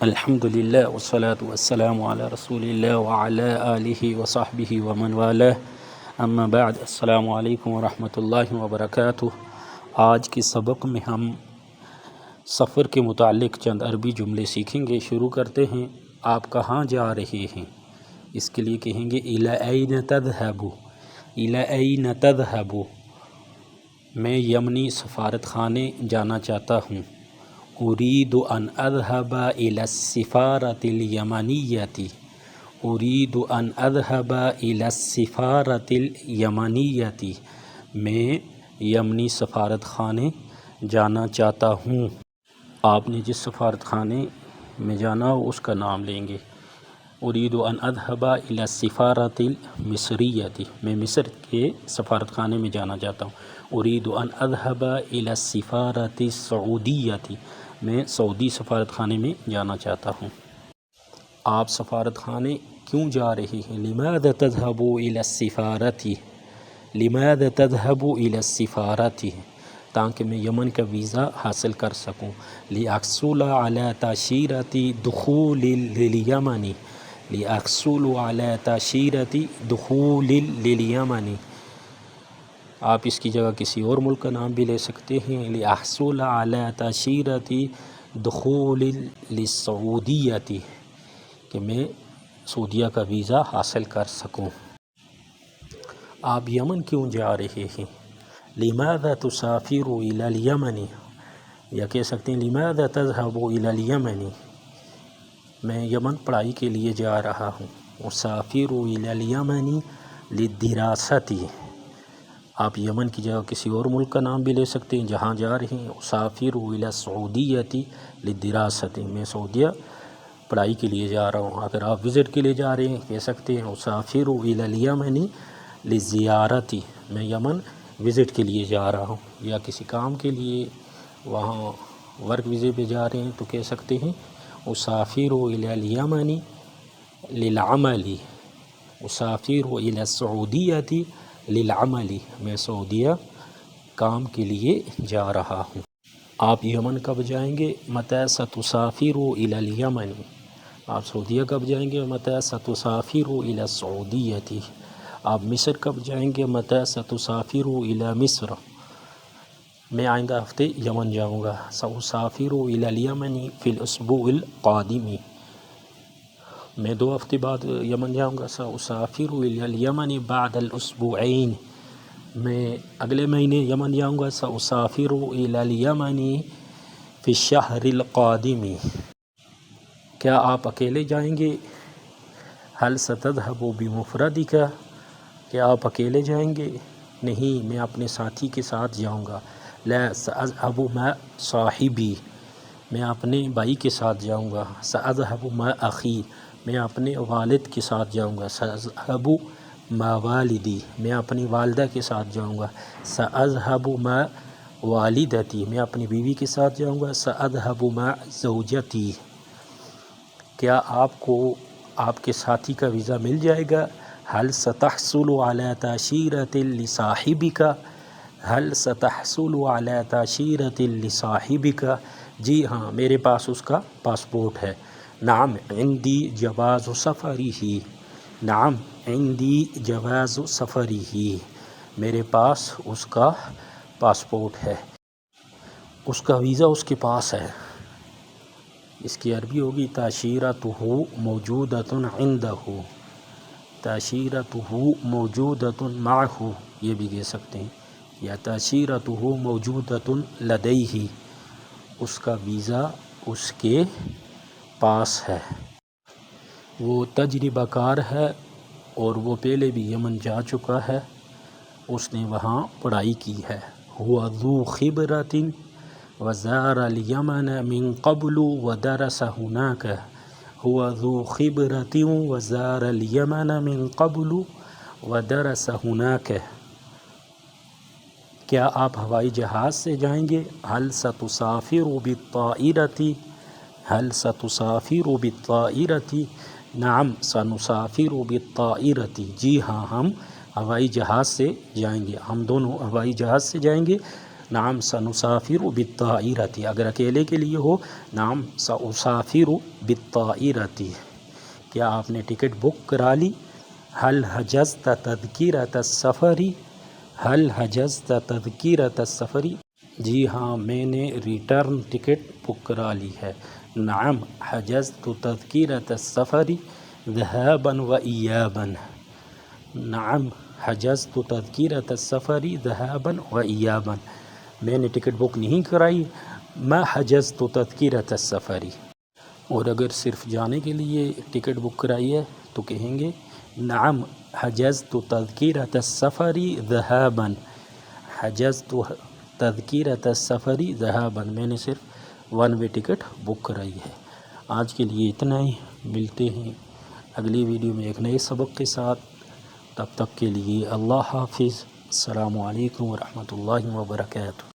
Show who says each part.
Speaker 1: الحمدللہ والصلاة والسلام علی رسول اللہ وعلی آلہ وصحبہ ومن والہ اما بعد۔ السلام علیکم ورحمۃ اللہ وبرکاتہ۔ آج کے سبق میں ہم سفر کے متعلق چند عربی جملے سیکھیں گے۔ شروع کرتے ہیں۔ آپ کہاں جا رہے ہیں؟ اس کے لیے کہیں گے الی این تذهب، الی این تذهب، میں یمنی سفارت خانے جانا چاہتا ہوں۔ اريد ان اذهب الى السفارة اليمنية، اريد ان اذهب الى السفارة اليمنية، میں یمنی سفارت خانے جانا چاہتا ہوں۔ آپ نے جس سفارت خانے میں جانا ہو اس کا نام لیں گے۔ اريد ان اذهب الى السفارة المصرية، میں مصر کے سفارت خانے میں جانا چاہتا ہوں۔ اريد ان اذهب الى السفارة السعودية، میں سعودی سفارت خانے میں جانا چاہتا ہوں۔ آپ سفارت خانے کیوں جا رہے ہیں؟ لماذا تذهب الى السفارة، لماذا تذهب الى السفارة، تاکہ میں یمن کا ویزا حاصل کر سکوں۔ لأحصل على تأشيرة دخول لليمن، لأحصل على تأشيرة دخول لليمن، آپ اس کی جگہ کسی اور ملک کا نام بھی لے سکتے ہیں۔ لأحصل على تأشيرة دخول للسعودية، کہ میں سعودیہ کا ویزا حاصل کر سکوں۔ آپ یمن کیوں جا رہے ہیں؟ لماذا تسافر إلى اليمن، یا کہہ سکتے ہیں لماذا تذهب إلى اليمن، میں یمن پڑھائی کے لیے جا رہا ہوں۔ اسافر إلى اليمن للدراسة، آپ یمن کی جگہ کسی اور ملک کا نام بھی لے سکتے ہیں جہاں جا رہے ہیں۔ اسافر إلى السعودية للدراسة، میں سعودیہ پڑھائی کے لیے جا رہا ہوں۔ اگر آپ وزٹ کے لیے جا رہے ہیں کہہ سکتے ہیں اسافر إلى اليمن للزیارة، میں یمن وزٹ کے لیے جا رہا ہوں۔ یا کسی کام کے لیے وہاں ورک ویزے پہ جا رہے ہیں تو کہہ سکتے ہیں اسافر إلى اليمن للعمل، اسافر إلى السعودية للعمل، میں سعودیہ کام کے لیے جا رہا ہوں۔ آپ یمن کب جائیں گے؟ متى ستسافر إلى اليمن، آپ سعودیہ کب جائیں گے؟ متى ستسافر إلى السعودية، آپ مصر کب جائیں گے؟ متى ستسافر إلى مصر، میں آئندہ ہفتے یمن جاؤں گا۔ سأسافر إلى اليمن في الأسبوع القادم، میں 2 ہفتے بعد یمن جاؤں گا۔ سأسافر إلى اليمن بعد الأسبوعين، میں اگلے مہینے یمن جاؤں گا۔ سأسافر إلى اليمن في الشهر القادم، کیا آپ اکیلے جائیں گے؟ هل ستذهب بمفردك، کیا آپ اکیلے جائیں گے؟ نہیں، میں اپنے ساتھی کے ساتھ جاؤں گا۔ لا سأذهب مع صاحبی، میں اپنے بھائی کے ساتھ جاؤں گا۔ سأذهب مع أخی، میں اپنے والد کے ساتھ جاؤں گا۔ سأذهب مع والدی، میں اپنی والدہ کے ساتھ جاؤں گا۔ سأذهب مع والدتی، میں اپنی بیوی کے ساتھ جاؤں گا۔ سأذهب مع زوجتی، کیا آپ کو آپ کے ساتھی کا ویزا مل جائے گا؟ هل ستحصل على تأشيرة لصاحبك، هل ستحصل على تأشيرة لصاحبك، جی ہاں میرے پاس اس کا پاسپورٹ ہے۔ نعم عندي جواز سفره، نعم عندي جواز سفره، میرے پاس اس کا پاسپورٹ ہے، اس کا ویزا اس کے پاس ہے۔ اس کی عربی ہوگی تأشيرته موجودة عنده، تأشيرته موجودة معه، یہ بھی کہہ سکتے ہیں، یا تأشيرته موجودة لديه، اس کا ویزا اس کے پاس ہے۔ وہ تجربہ کار ہے اور وہ پہلے بھی یمن جا چکا ہے، اس نے وہاں پڑھائی کی ہے۔ هو ذو خبرة وزار اليمن من قبل ودرس هناك، هو ذو خبرة وزار اليمن من قبل ودرس هناك، کیا آپ ہوائی جہاز سے جائیں گے؟ هل ستسافر بالطائرة، هل ستسافر بالطائرة، نعم سنسافر بالطائرة، جی ہاں ہم ہوائی جہاز سے جائیں گے، ہم دونوں ہوائی جہاز سے جائیں گے۔ نعم سنسافر بالطائرة، اگر اکیلے کے لیے ہو نعم سأسافر بالطائرة، کیا آپ نے ٹکٹ بک کرا لی؟ هل حجزت تذکرة السفر، هل حجزت تذکرة السفر، جی ہاں میں نے ریٹرن ٹکٹ بک کرا لی ہے۔ نعم حجزت تذکرة السفر ذهابا وإيابا، نعم حجزت تذکرة السفر ذهابا وإيابا، میں نے ٹکٹ بک نہیں کرائی، ما حجزت تذکرة السفر۔ اور اگر صرف جانے کے لیے ٹکٹ بک کرائی ہے تو کہیں گے نعم حجزت تذکرة السفر ذهابا، حجزت تذکرة السفر ذهابا، میں نے صرف ون وے ٹکٹ بک کرائی ہے۔ آج کے لیے اتنا ہی، ملتے ہیں اگلی ویڈیو میں ایک نئے سبق کے ساتھ، تب تک کے لیے اللہ حافظ، السلام علیکم ورحمۃ اللہ وبرکاتہ۔